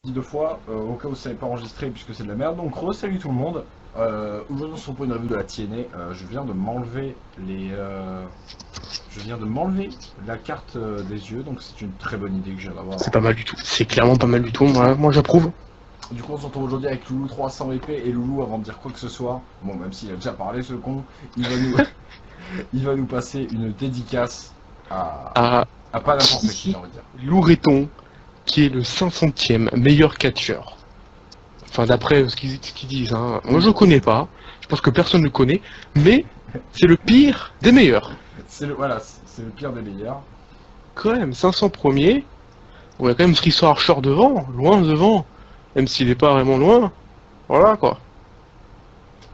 Dit deux fois, au cas où ça n'est pas enregistré puisque c'est de la merde. Donc salut tout le monde. Aujourd'hui on se retrouve pour une revue de la TNA. Je viens de m'enlever la carte des yeux, donc c'est une très bonne idée que je viens d'avoir. C'est pas mal du tout. C'est clairement pas mal du tout. Moi j'approuve. Du coup on se retrouve aujourd'hui avec Loulou 300 VP et Loulou, avant de dire quoi que ce soit, bon même s'il a déjà parlé ce con, il va nous, il va nous passer une dédicace À à pas n'importe qui, qui j'ai envie de dire. Loureton, qui est le 500e meilleur catcheur. Enfin, d'après ce qu'ils disent. Hein. Moi je le connais pas. Je pense que personne ne le connaît. Mais c'est le pire des meilleurs. Voilà, c'est le pire des meilleurs. Quand même, 500 premiers. On a quand même Tristan Archer devant. Loin devant. Même s'il est pas vraiment loin. Voilà quoi.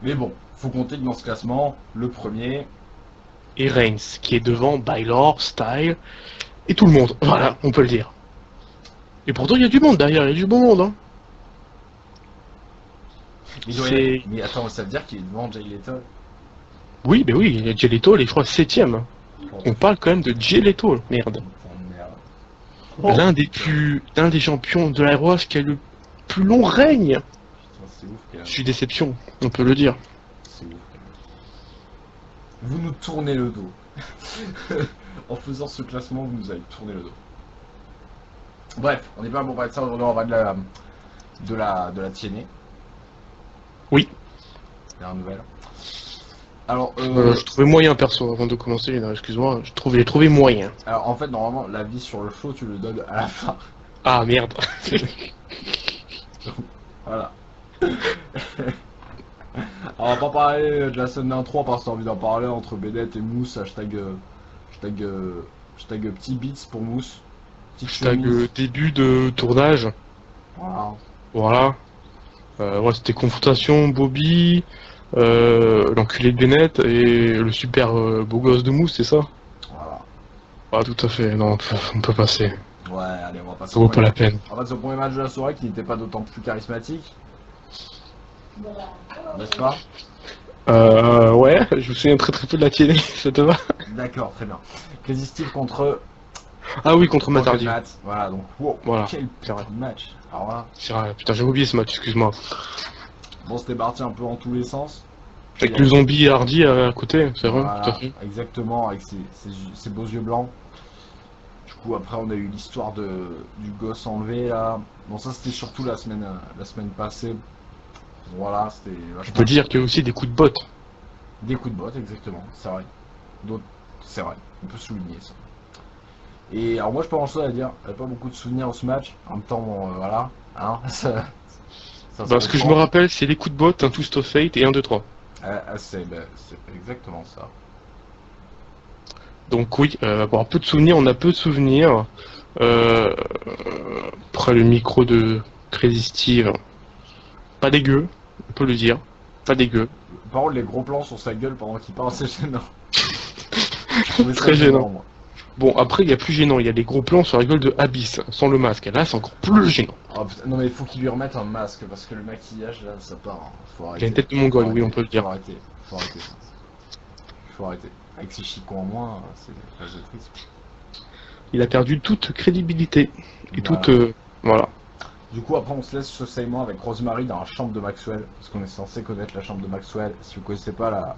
Mais bon, faut compter que dans ce classement, le premier, Et Reigns, qui est devant Baylor, Style. Et tout le monde. Voilà, on peut le dire. Et pourtant il y a du monde derrière. Il y a du bon monde. Hein. Mais attends, ça veut dire qu'il est devant Jay Lethal? Oui, ben oui, il y a Jay Lethal, et je crois 7ème. On parle quand même de Jay Lethal, merde. Oh, L'un des champions de la ROH qui a le plus long règne. putain, c'est ouf quand même. Je suis déception, on peut le dire. C'est ouf quand même. Vous nous tournez le dos. En faisant ce classement, vous nous avez tourné le dos. Bref, on n'est pas bon parler de ça, aujourd'hui on va parler de la TNA. Oui. Dernière nouvelle. Alors, Je trouvais moyen perso avant de commencer, excuse-moi, j'ai trouvé moyen. alors, en fait, normalement, l'avis sur le show, tu le donnes à la fin. Ah merde. Voilà. Alors, on va pas parler de la scène d'intro parce que t'as envie d'en parler entre Bennett et Mousse. Hashtag petit beats pour Mousse. Petite chemise. Début de tournage. Voilà. Voilà. Ouais, c'était confrontation, Bobby, l'enculé de Bennett et le super beau gosse de Mousse, c'est ça? Voilà. Ah tout à fait, non, on peut passer. Ouais, allez, on va passer Ça vaut pas la peine. On va passer au premier match de la soirée qui n'était pas d'autant plus charismatique. N'est-ce pas? Ouais, je me souviens très très peu de la télé, ça te va? D'accord, très bien. Crazy Steve contre Ah oui, contre Matt Hardy. Matt. Voilà, donc, wow, Voilà, quel c'est vrai. match. Alors là, C'est vrai, putain, j'ai oublié ce match, excuse-moi. bon, c'était parti un peu en tous les sens. Avec le zombie et Hardy à côté, c'est vrai, Voilà, tout à fait. exactement, avec ses beaux yeux blancs. Du coup, après, on a eu l'histoire du gosse enlevé là. Bon, ça, c'était surtout la semaine passée. Voilà, c'était On vachement. peut dire qu'il y a aussi des coups de botte. Des coups de botte, exactement, c'est vrai. D'autres, c'est vrai, on peut souligner ça. Et alors, moi, je pas grand chose à dire. J'avais pas beaucoup de souvenirs de ce match. En même temps, bon, voilà, hein, ça se Bah, ce que je me comprend. rappelle, c'est des coups de botte, un twist of fate et un 2-3. C'est exactement ça. Donc oui, bon, peu de souvenirs, on a peu de souvenirs. Euh, Après le micro de Crazy Steve, pas dégueu, on peut le dire, pas dégueu. Par contre, les gros plans sur sa gueule pendant qu'il parle, c'est gênant. Je trouvais ça Très gênant. moi. Bon, après, il y a plus gênant, il y a les gros plans sur la gueule de Abyss, sans le masque. Là, c'est encore plus gênant. Oh, putain, non, mais il faut qu'il lui remette un masque parce que le maquillage là, ça part. Hein. Faut Il arrêter. a une tête de mongol, Faut oui, on arrêter. peut le dire. Faut arrêter. Faut arrêter ça. Faut arrêter. Avec ses chicots en moins, c'est triste. Il a perdu toute crédibilité. Et Voilà. toute... voilà. Du coup, après, on se laisse ce segment avec Rosemary dans la chambre de Maxwell, parce qu'on est censé connaître la chambre de Maxwell. Si vous connaissez pas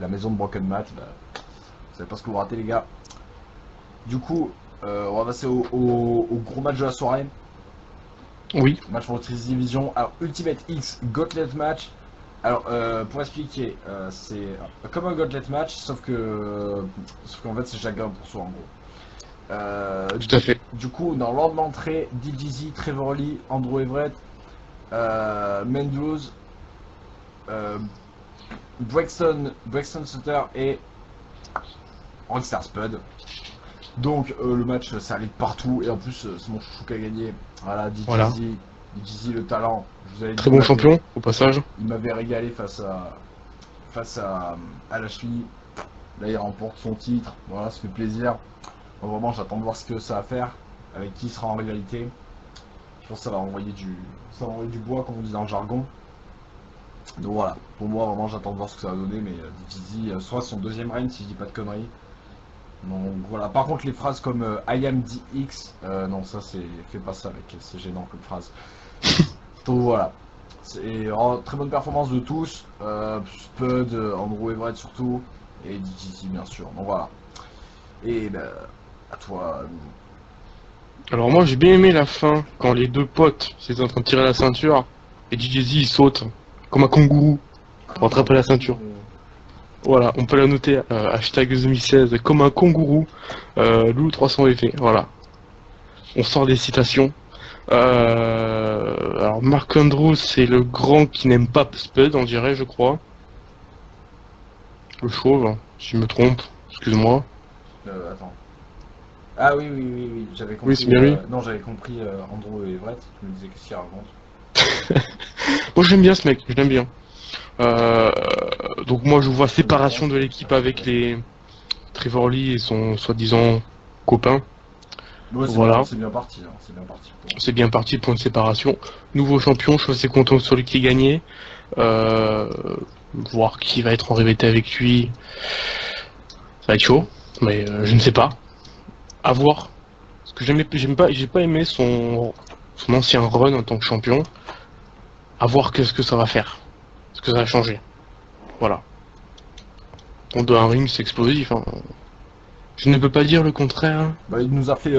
la maison de Broken Matt, bah, vous savez pas ce que vous ratez, les gars. Du coup, on va passer au gros match de la soirée. Oui. Match pour le Triple Division. Alors, Ultimate X Gauntlet Match. Alors, pour expliquer, c'est comme un Gauntlet Match, sauf qu'en fait, c'est chacun pour soi, en gros. Tout à fait. Du coup, dans l'ordre d'entrée, DGZ, Trevor Lee, Andrew Everett, Mendoza, Braxton Sutter et Rockstar Spud. Donc le match ça allait de partout et en plus c'est mon chouchou qui a gagné. Voilà, DGZ, Voilà. DGZ le talent. Je vous avais Très dit, bon champion, au passage. il m'avait régalé face à Lashley. Là il remporte son titre. Voilà, ça fait plaisir. Bon, vraiment j'attends de voir ce que ça va faire. Avec qui il sera en rivalité. Je pense que ça va envoyer du bois comme on dit dans le jargon. Donc voilà, pour moi vraiment j'attends de voir ce que ça va donner, mais DGZ soit son deuxième règne si je dis pas de conneries. Donc voilà, par contre les phrases comme I am DX, non ça c'est, fais pas ça mec, c'est gênant comme phrase. Donc voilà. Très bonne performance de tous. Spud, Andrew Everett surtout. Et DJZ bien sûr. Donc voilà. Et ben, à toi. Alors moi j'ai bien aimé la fin, quand les deux potes étaient en train de tirer la ceinture, et DJ-Z il saute, comme un kangourou, pour attraper la ceinture. Voilà, on peut la noter, hashtag 2016, comme un kangourou, Lou 300 effets, voilà. On sort des citations. Alors Mark Andrews, c'est le grand qui n'aime pas Spud, on dirait, je crois. Le chauve, hein, si je me trompe, excuse-moi. Attends. Ah oui, oui, oui, oui, j'avais compris. Oui, c'est bien lui. Non, j'avais compris Andrew et Everett. Tu me disais qu'est-ce qu'il raconte. Moi j'aime bien ce mec, je l'aime bien. Donc moi je vois séparation de l'équipe avec les Trevor Lee et son soi-disant copain. Ouais, Voilà, c'est bien parti. Hein, c'est bien parti. c'est bien parti pour une séparation. Nouveau champion, je suis assez content sur lui qui gagné. Voir qui va être en rivalité avec lui, ça va être chaud, mais je ne sais pas. À voir. Parce que j'ai pas aimé son ancien run en tant que champion. À voir qu'est-ce que ça va faire, ce que ça va changer. Voilà. On doit un ring, c'est explosif. Hein. Je ne peux pas dire le contraire. Hein. Bah, il nous a fait,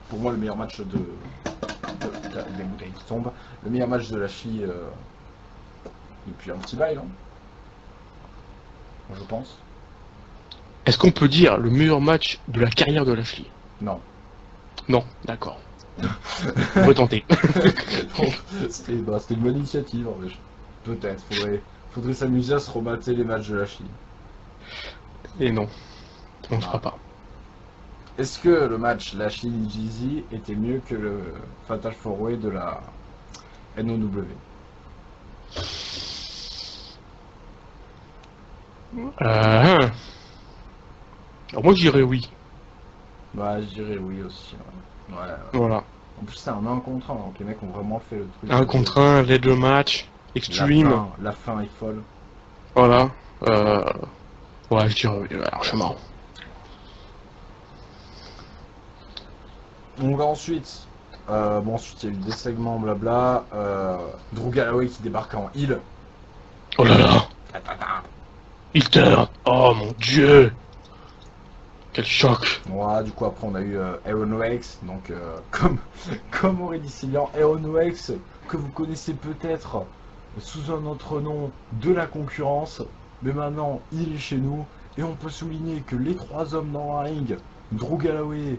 pour moi, le meilleur match des bouteilles qui tombent. Le meilleur match de la Lashley depuis un petit bail, hein, je pense. Est-ce qu'on peut dire le meilleur match de la carrière de Lashley? Non. Non, d'accord. On va tenter. C'était une bonne initiative, en fait. Peut-être. Faudrait s'amuser à se remater les matchs de la Lashley. Et non, on ne fera pas. Est-ce que le match Lashley-Jeezy était mieux que le Fatal 4-Way de la NOW? Hein. Alors moi je dirais oui. Bah, je dirais oui aussi. Ouais. Ouais. Voilà. En plus, c'est un 1 contre 1, donc les mecs ont vraiment fait le truc. Un contre un, l'aide le match, extreme. La fin est folle. Voilà. Ouais, je dirais oui, largement. Donc ensuite, ensuite il y a eu des segments blabla. Drew Galloway qui débarque en heal. Oh là là. Il turn. Oh mon dieu. Quel choc. Voilà, du coup après on a eu Aaron Wax, donc comme aurait dit Cillian, Aaron Wax que vous connaissez peut-être sous un autre nom de la concurrence, mais maintenant il est chez nous et on peut souligner que les trois hommes dans la ring, Drew Galloway,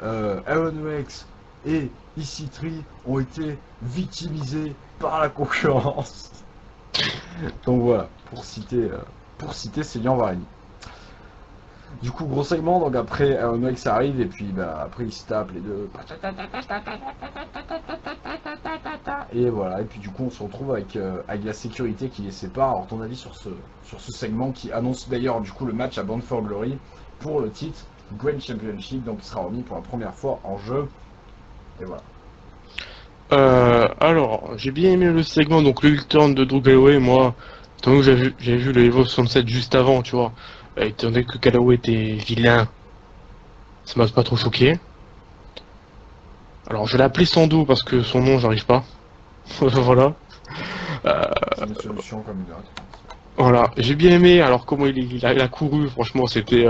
Aaron Wax et EC3 ont été victimisés par la concurrence. Donc voilà, pour citer Cillian Varani. Du coup, gros segment, donc après, Aaron Wax arrive, et puis bah, après, il se tape les deux. Et voilà, et puis du coup, on se retrouve avec la sécurité qui les sépare. Alors, ton avis sur ce segment qui annonce d'ailleurs, du coup, le match à Bound for Glory pour le titre Grand Championship, donc qui sera remis pour la première fois en jeu. Et voilà. Alors, j'ai bien aimé le segment, donc le turn de Drew Galloway, moi, étant donné que j'avais vu le Evo 67 juste avant, tu vois, étant donné que Galloway était vilain, ça m'a pas trop choqué. Alors, je l'ai appelé Sando parce que son nom, j'arrive pas. Voilà. C'est une solution comme une autre. Voilà, j'ai bien aimé, alors comment il a couru, franchement, c'était...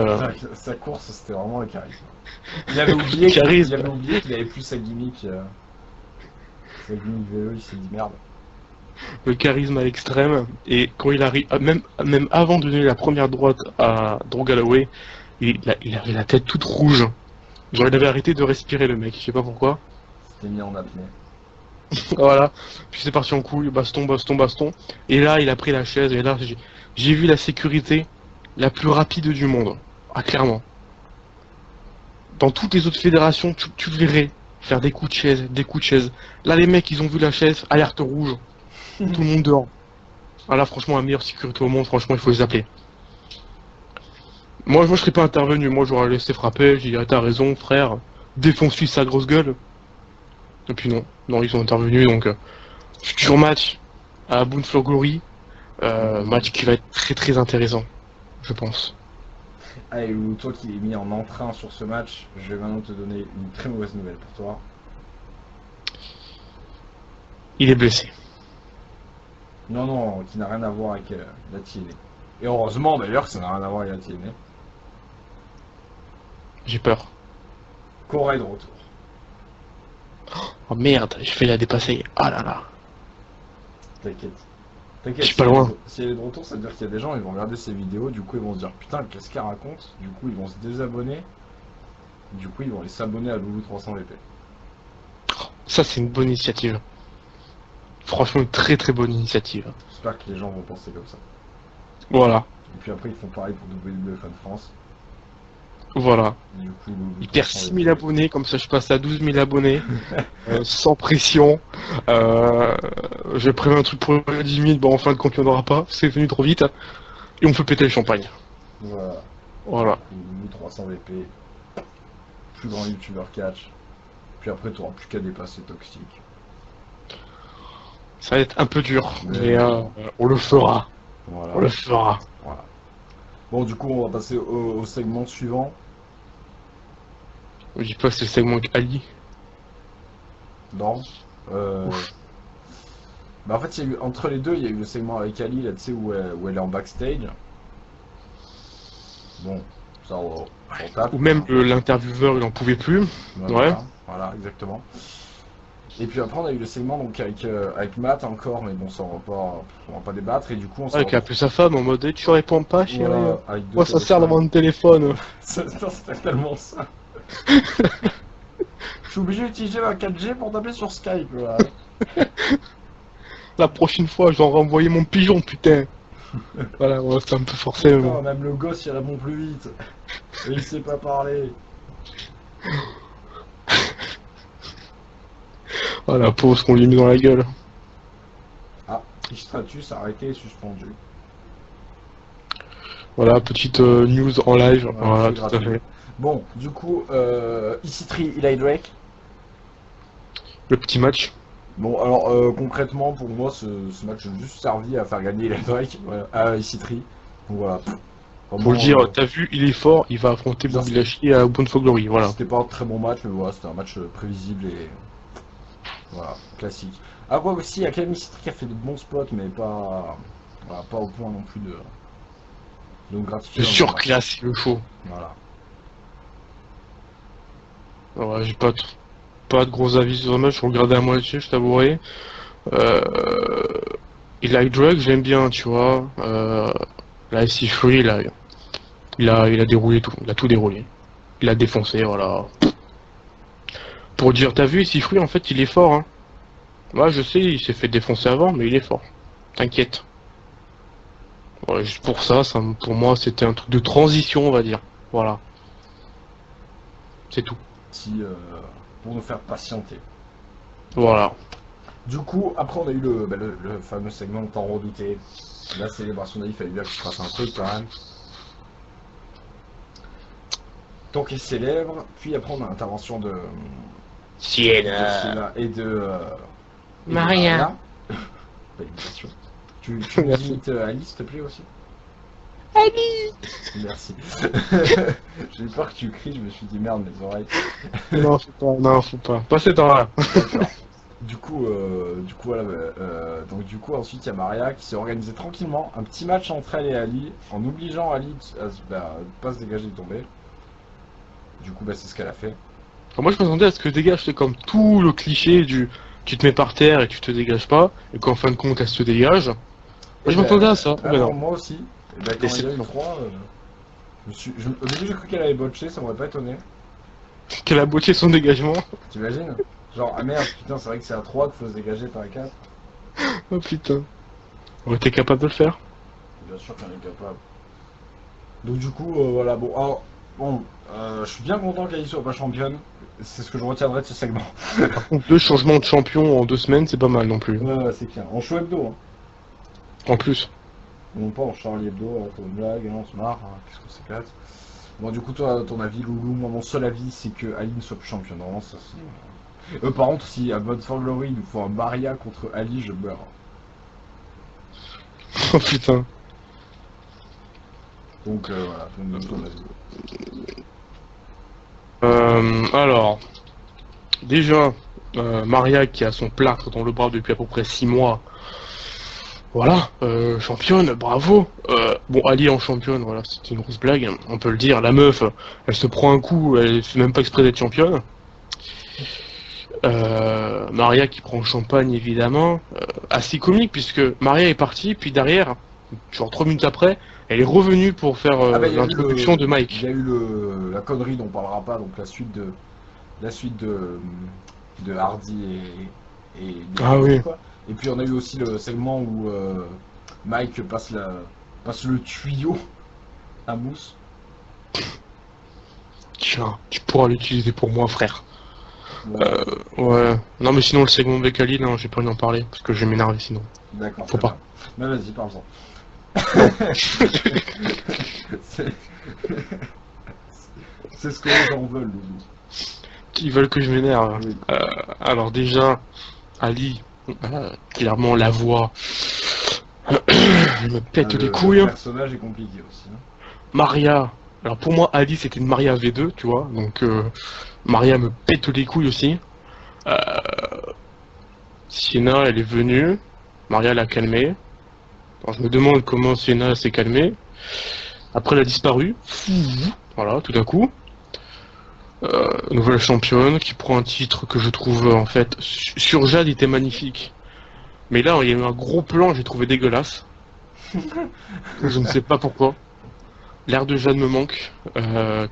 Sa course, c'était vraiment le charisme. Il avait oublié qu'il avait plus sa gimmick. Sa gimmick vélo, il s'est dit merde. Le charisme à l'extrême, et quand il arrive, même avant de donner la première droite à Drew Galloway, il avait la tête toute rouge. Genre il avait arrêté de respirer le mec, je sais pas pourquoi. C'était mis en apnée. Voilà, puis c'est parti en couille, baston, baston, baston. Et là il a pris la chaise, et là j'ai vu la sécurité la plus rapide du monde. Ah clairement. Dans toutes les autres fédérations, tu le verrais faire des coups de chaise, des coups de chaise. Là les mecs ils ont vu la chaise, alerte rouge. Tout le monde dehors. Ah là, franchement, la meilleure sécurité au monde, franchement, il faut les appeler. Moi, je serais pas intervenu. Moi, j'aurais laissé frapper. J'ai dit, t'as raison, frère. Défonce-lui sa grosse gueule. Et puis non, ils sont intervenus. Donc, futur match à Bound for Glory. Match qui va être très très intéressant, je pense. Allez, Lou, toi qui es mis en entrain sur ce match, je vais maintenant te donner une très mauvaise nouvelle pour toi. Il est blessé. Non, non, qui n'a rien à voir avec la TNA. Et heureusement d'ailleurs que ça n'a rien à voir avec la TNA. J'ai peur. Cora est de retour. Oh merde, je vais la dépasser. Ah là là. T'inquiète. Je T'inquiète, suis pas loin. si elle est de retour, ça veut dire qu'il y a des gens, ils vont regarder ces vidéos, du coup ils vont se dire putain, qu'est-ce qu'elle raconte? Du coup ils vont se désabonner. Du coup ils vont aller s'abonner à Loulou 300 VP. Ça, c'est une bonne initiative. Franchement, une très très bonne initiative. J'espère que les gens vont penser comme ça. Voilà. Et puis après ils font pareil pour WWE Fan France. Voilà. Du coup, Loulou Il perd 300 6000 VP. abonnés, comme ça je passe à 12 000 abonnés. Sans pression. J'ai prévu un truc pour les 10 000, bon en fin de compte il n'y en aura pas, c'est venu trop vite. Et on peut péter le champagne. Voilà. Voilà. Loulou 300 VP. Plus grand youtubeur catch. Puis après t'auras plus qu'à dépasser Toxic. Ça va être un peu dur, Mais mais on le fera. Voilà. On le fera. Voilà. Bon, du coup, on va passer au segment suivant. Je dis pas c'est le segment avec Ali. Non. Bah, en fait, il y a eu, entre les deux, il y a eu le segment avec Ali, là, tu sais, où elle est en backstage. Bon, ça, on tape. Ou même l'intervieweur il en pouvait plus. Voilà, Ouais. voilà, exactement. Et puis après, on a eu le segment donc, avec Matt encore, mais bon, ça, on va pas débattre. Et du coup, on s'est Ouais, qui a appelé sa femme en mode tu réponds pas chérie. voilà, avec deux Moi ça sert téléphones. devant le téléphone. C'était tellement ça. Je suis obligé d'utiliser ma 4G pour taper sur Skype, là. La prochaine fois j'en renvoyer mon pigeon putain. Voilà, ouais, c'est un peu forcé. Mais Putain, bon. même le gosse il répond plus vite. Et il sait pas parler. Voilà, pause qu'on lui met dans la gueule. Ah, Stratus arrêté et suspendu. Voilà, petite news en live. Voilà, c'est tout à gratuit. fait. Bon, du coup, EC3, Eli Drake. Le petit match. Bon, alors concrètement, pour moi, ce match a juste servi à faire gagner Eli Drake à EC3. Donc voilà. Faut Vraiment, le dire, t'as vu, il est fort, il va affronter ça, Bobby Lashley à Bound for Glory, voilà. C'était pas un très bon match, mais voilà, c'était un match prévisible et voilà, classique. Ah quoi aussi, Akami EC3 qui a fait de bons spots, mais pas, voilà, pas au point non plus de me gratifier. De dans le surclasse le show. match. Voilà. Ouais, j'ai pas de gros avis sur le match, je regardais à moitié, je t'avouerai. Eli Drake, j'aime bien, tu vois. Là, ici, Free, là, il a déroulé tout, il a tout déroulé. Il a défoncé, voilà. Pour dire, t'as vu, ici, Free, en fait, il est fort, hein. Ouais, je sais, il s'est fait défoncer avant, mais il est fort. T'inquiète. Voilà, juste pour ça, pour moi, c'était un truc de transition, on va dire. Voilà. C'est tout. Pour nous faire patienter. Voilà. Du coup, après on a eu le fameux segment tant redouté. La célébration d'Ali, il fallait bien que je fasse un truc quand même. Donc il célèbre, puis après on a l'intervention de Sienna et de Maria. Félicitations. Tu nous Merci. imites Alice, s'il te plaît aussi. Ali. Merci. J'ai eu peur que tu cries, je me suis dit merde mes oreilles. Non, faut pas. Pas ces temps-là. D'accord. Du coup, voilà. Donc du coup, ensuite il y a Maria qui s'est organisée tranquillement un petit match entre elle et Ali, en obligeant Ali à pas se dégager et tomber. Du coup, c'est ce qu'elle a fait. Alors moi je m'attendais à ce que dégage, c'est comme tout le cliché du tu te mets par terre et tu te dégages pas, et qu'en fin de compte elle se dégage. Moi je m'attendais à ça, mais Alors non. moi aussi. Et quand il y a eu 3, au début j'ai cru qu'elle allait botcher, ça m'aurait pas étonné. Qu'elle a botché son dégagement. T'imagines? Genre, ah merde, putain, c'est vrai que c'est à 3 qu'il faut se dégager par 4. Oh putain. On était capable de le faire. Bien sûr qu'elle est capable. Donc du coup, voilà, bon, alors, bon, je suis bien content qu'elle soit pas championne. C'est ce que je retiendrai de ce segment. Par contre, 2 changements de champion en 2 semaines, c'est pas mal non plus. Ouais, c'est clair. En show hebdo, hein. En plus. Non pas en Charlie Hebdo, là, t'as une blague, hein, on se marre, hein, qu'est-ce que c'est plate. Bon, du coup, toi, ton avis, Loulou, moi, mon seul avis, c'est que Ali ne soit plus championne. Non, ça, c'est... par contre, si à Bound for Glory, il nous faut un Maria contre Ali, je meurs. Oh putain. Donc, voilà, je me donne ton avis. Alors. Déjà, Maria qui a son plâtre dans le bras depuis à peu près 6 mois. Voilà, championne, bravo. Bon, Ali en championne, voilà, c'est une grosse blague, on peut le dire. La meuf, elle se prend un coup, elle fait même pas exprès d'être championne. Maria qui prend le champagne, évidemment. Assez comique, puisque Maria est partie, puis derrière, genre 3 minutes après, elle est revenue pour faire Il y a eu l'introduction de Mike. Il y a eu la connerie dont on parlera pas, donc la suite de Hardy et Ah oui. quoi. Et puis on a eu aussi le segment où Mike passe le tuyau à Mousse. Tiens, tu pourras l'utiliser pour moi, frère. Ouais, Ouais. Non, mais sinon, le segment avec Ali, non, j'ai pas envie d'en parler, parce que je vais m'énerver sinon. d'accord. Faut très pas. bien. Mais vas-y, parle-en. C'est c'est ce que les gens veulent, Loulou. Ils veulent que je m'énerve. Oui. Alors déjà, Ali, clairement la voix, je me pète les Le couilles. personnage est compliqué aussi. Hein. Maria, alors pour moi, Ali c'était une Maria V2, tu vois, donc Maria me pète les couilles aussi. Euh, Sienna, elle est venue, Maria l'a calmée. Alors, je me demande comment Sienna s'est calmée. Après, elle a disparu. Voilà, tout d'un coup. Nouvelle championne qui prend un titre que je trouve en fait sur Jade il était magnifique. Mais là il y a eu un gros plan, j'ai trouvé dégueulasse. Je ne sais pas pourquoi. L'air de Jade me manque,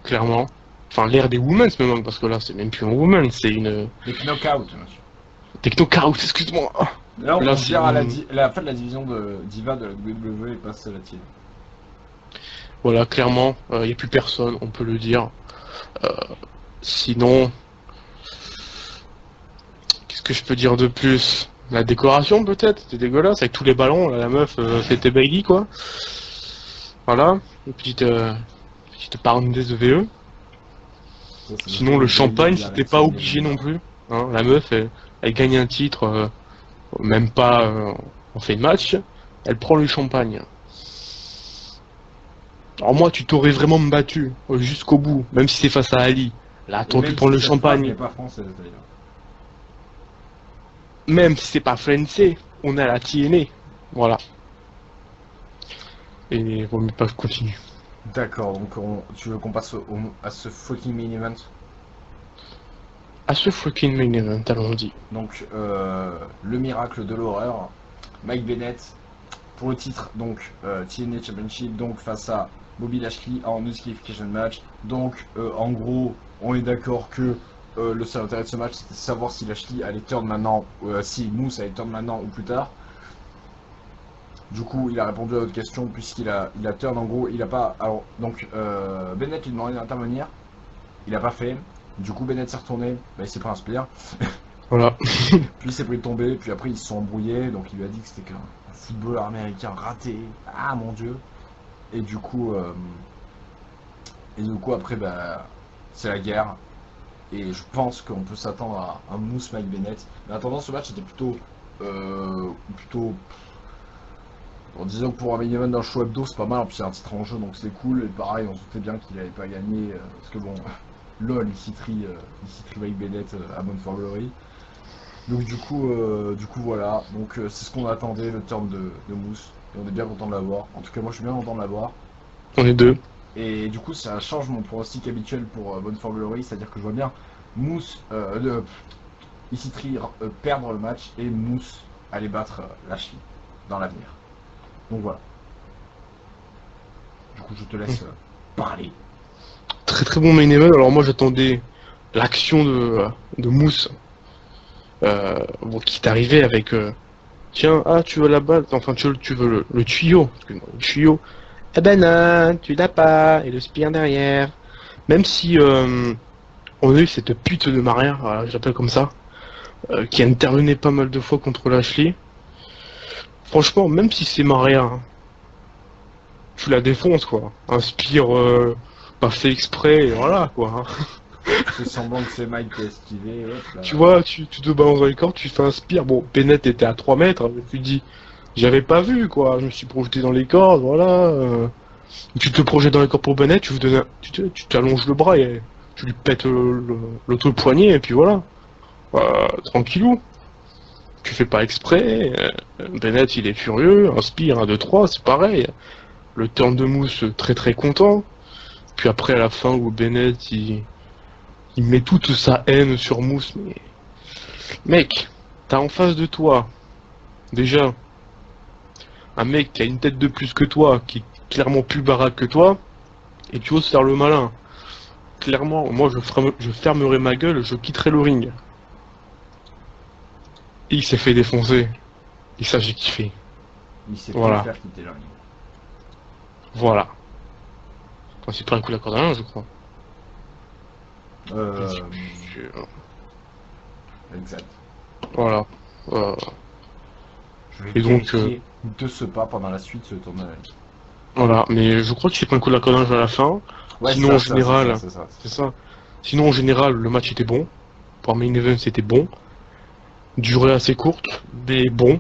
clairement. Enfin l'air des Women's me manque parce que là c'est même plus un Woman, c'est une Les knockouts, monsieur. Techno Chaos, excuse-moi. Là, on Là, considère c'est à une- la fin de la division de Diva de la WWE et passe à la tienne. Voilà, clairement, il n'y a plus personne, on peut le dire. Euh, Sinon, qu'est-ce que je peux dire de plus? La décoration peut-être, c'était dégueulasse avec tous les ballons, là, la meuf, c'était Bailey quoi. Voilà, une petite parenthèse de VE. Ça, c'est Sinon notre le champagne, Bayley c'était avec pas ses obligé non éléments. plus. Hein. La meuf, elle gagne un titre, même pas en fait de match, elle prend le champagne. Alors moi, tu t'aurais vraiment me battu jusqu'au bout, même si c'est face à Ali. Là, Et t'aurais pu même prendre si le cette phrase n'est champagne. pas française d'ailleurs. Même si c'est pas français, on a la TNA. Voilà. Et vaut mieux pas que je continue. D'accord, donc tu veux qu'on passe à ce fucking main event. À ce fucking main event, allons-y. Donc, le miracle de l'horreur. Mike Bennett pour le titre, donc TNA Championship, donc face à Bobby Lashley en disqualification match. Donc, en gros, on est d'accord que le seul intérêt de ce match, c'était de savoir si Lashley allait turn maintenant, si Moose allait turn maintenant ou plus tard. Du coup, il a répondu à votre question puisqu'il a turn. En gros, il a pas. Alors, donc, Bennett lui demandait d'intervenir. Il a pas fait. Du coup, Bennett s'est retourné. Bah, il s'est pris un spear. Voilà. Puis il s'est pris de tomber. Puis après, ils se sont embrouillés. Donc, il lui a dit que c'était qu'un footballeur américain raté. Ah mon dieu. Et du coup, après, bah, c'est la guerre. Et je pense qu'on peut s'attendre à un Moose Mike Bennett. Mais en attendant, ce match était plutôt. Bon, disons que pour un main event d'un show hebdo, c'est pas mal, puis il y a un titre en jeu, donc c'est cool. Et pareil, on se doutait bien qu'il n'allait pas gagner, parce que bon, lol, il citerait Mike Bennett à Bound for Glory. Donc du coup voilà, donc c'est ce qu'on attendait, le turn de Moose, et on est bien content de l'avoir. En tout cas, moi je suis bien content de l'avoir. On est deux. Et du coup, ça change mon pronostic habituel pour Bound for Glory, c'est-à-dire que je vois bien Moose, perdre le match, et Moose aller battre Lashley dans l'avenir. Donc voilà. Du coup, je te laisse parler. Très très bon main event. Alors moi, j'attendais l'action de Mousse. Bon, qui est arrivé avec... tiens, ah, tu veux la balle? Enfin, tu veux le tuyau. Excuse-moi, le tuyau. Eh ben non, tu l'as pas. Et le spear derrière. Même si on a eu cette pute de Maria, voilà, j'appelle comme ça, qui intervenait pas mal de fois contre Lashley. Franchement, même si c'est Maria, hein, tu la défonces quoi. Un spear pas fait exprès, et voilà quoi. Hein. C'est semblant que c'est Mike qui a esquivé. Hop, là. Tu vois, tu te balances dans les cordes, tu fais un spear. Bon, Bennett était à 3 mètres, mais tu te dis, j'avais pas vu quoi. Je me suis projeté dans les cordes, voilà. Tu te projettes dans les cordes pour Bennett, tu t'allonges le bras et tu lui pètes l'autre poignet, et puis voilà. tranquillou. Tu fais pas exprès. Bennett, il est furieux. Inspire, 1, 2, 3, c'est pareil. Le turn de Mousse, très très content. Puis après, à la fin, où Bennett, il met toute sa haine sur Mousse. Mais... Mec, t'as en face de toi, déjà, un mec qui a une tête de plus que toi, qui est clairement plus baraque que toi, et tu oses faire le malin. Clairement, moi, je fermerai ma gueule, je quitterai le ring. Et il s'est fait défoncer. Et ça, j'ai kiffé. Il s'est Voilà. fait faire quitter le ring. Voilà. Enfin, c'est pas un coup la corde à linge, je crois. Exact. Voilà. Je vais Et donc, vérifier de ce pas pendant la suite ce tournoi. voilà. Mais je crois que c'est pas un coup de la corde à linge à la fin. Ouais, Sinon, en général, c'est ça. c'est ça. Sinon, en général, le match était bon. Pour un main event, c'était bon. Durée assez courte, mais bon.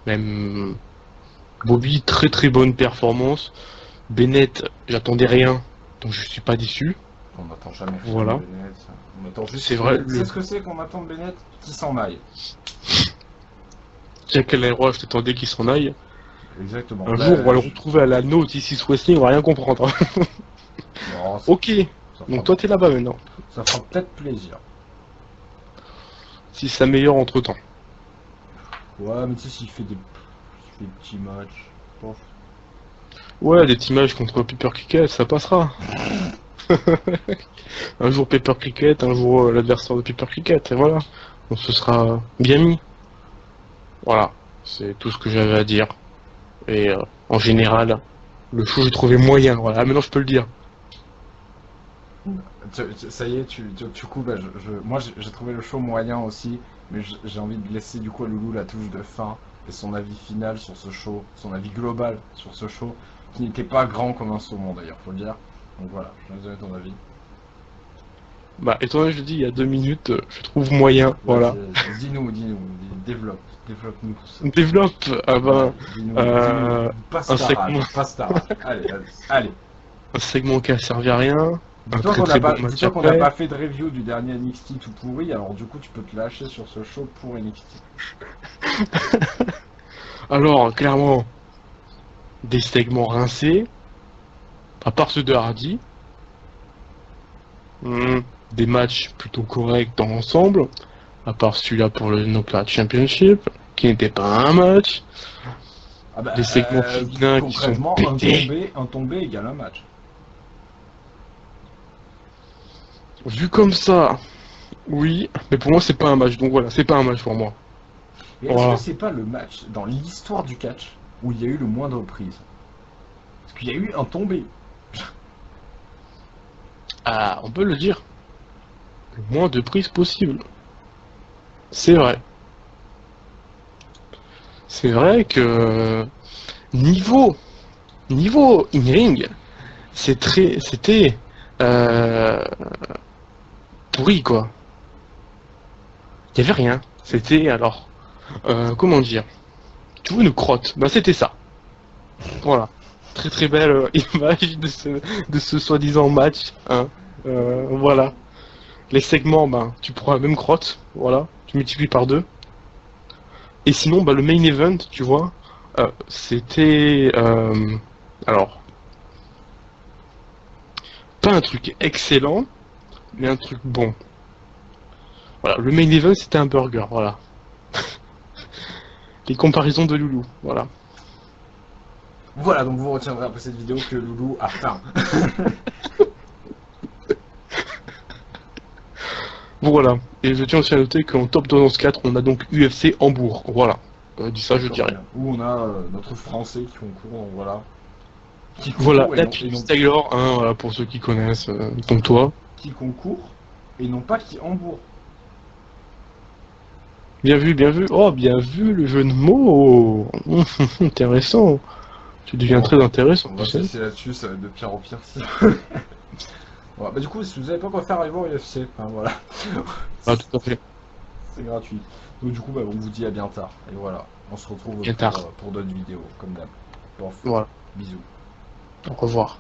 Même Bobby, très très bonne performance. Bennett, j'attendais rien, donc je suis pas déçu. On n'attend jamais rien Voilà. de Bennett. On attend juste. C'est vrai, C'est ce que c'est qu'on attend de Bennett qui s'en aille. Jack Leroy, je t'attendais qu'il s'en aille. Exactement. Un jour, on va le retrouver à la note ici, Wrestling, on va rien comprendre. Non, Ok, ça donc fera- toi t'es là-bas maintenant. Ça fera peut-être plaisir. Si ça s'améliore entre temps. Ouais, mais tu sais, s'il fait des petits matchs, bof. Ouais, des petits matchs contre Pepper Cricket, ça passera. Un jour Pepper Cricket, un jour l'adversaire de Pepper Cricket, et voilà. Donc ce sera bien mis. Voilà, c'est tout ce que j'avais à dire. Et en général, le show j'ai trouvé moyen, voilà. Ah, maintenant je peux le dire. Ça y est, du coup, bah, moi j'ai trouvé le show moyen aussi, mais j'ai envie de laisser du coup à Loulou la touche de fin et son avis final sur ce show, son avis global sur ce show, qui n'était pas grand comme un saumon d'ailleurs, faut le dire. Donc voilà, je vais donner ton avis. Bah, étant donné que je dis il y a 2 minutes, je trouve moyen, voilà. Vas-y, dis-nous, développe-nous tout ça. Développe, ah ben, Dis-nous, passe un ta segment. rage, passe ta rage. Allez. un segment qui a servi à rien. Un Dis-toi très qu'on très n'a bon match dis-toi qu'on n'a après. pas fait de review du dernier NXT tout pourri, alors du coup tu peux te lâcher sur ce show pour NXT. Alors, clairement, des segments rincés, à part ceux de Hardy. Des matchs plutôt corrects dans l'ensemble, à part celui-là pour le Knockout Championship, qui n'était pas un match. Ah bah, Des segments féminins qui sont concrètement, pétés. un tombé égale un match. Vu comme ça, oui, mais pour moi c'est pas un match, donc voilà, c'est pas un match pour moi. Et est-ce Voilà. que c'est pas le match dans l'histoire du catch où il y a eu le moins de reprises? Parce qu'il y a eu un tombé. Ah, on peut le dire. Le moins de prises possible. C'est vrai. C'est vrai que niveau in-ring, c'était pourri quoi. Il y avait rien. C'était alors, comment dire, tu vois une crotte, bah c'était ça. Voilà. Très très belle image de ce soi-disant match. Hein. Voilà. Les segments, ben tu prends la même crotte, voilà, tu multiplies par 2. Et sinon, bah le main event, tu vois, c'était alors pas un truc excellent, mais un truc bon. Voilà, le main event c'était un burger, voilà. Les comparaisons de Loulou, voilà. Voilà, donc vous retiendrez après cette vidéo que Loulou a faim. Voilà. Et je tiens aussi à noter qu'en top 204, on a donc UFC Hambourg. Voilà. Dit ça, je dirais. Où on a notre français qui concourt, donc voilà. Qui concourt Voilà, et la non- et non- Taylor, hein, voilà, pour ceux qui connaissent, comme toi. qui concourt et non pas qui embourre. Bien vu, bien vu. Oh, bien vu le jeu de mots. Intéressant. Tu deviens très intéressant. On va tu sais. passer là-dessus, ça va être de pire en pire. Voilà, bah du coup, si vous avez pas quoi faire, allez voir UFC. Enfin, voilà. Ah, tout à fait. C'est gratuit. Donc du coup, bah, on vous dit à bien tard. Et voilà, on se retrouve Bien tard. pour d'autres vidéos, comme d'hab. Bon, Voilà. bisous. Au revoir.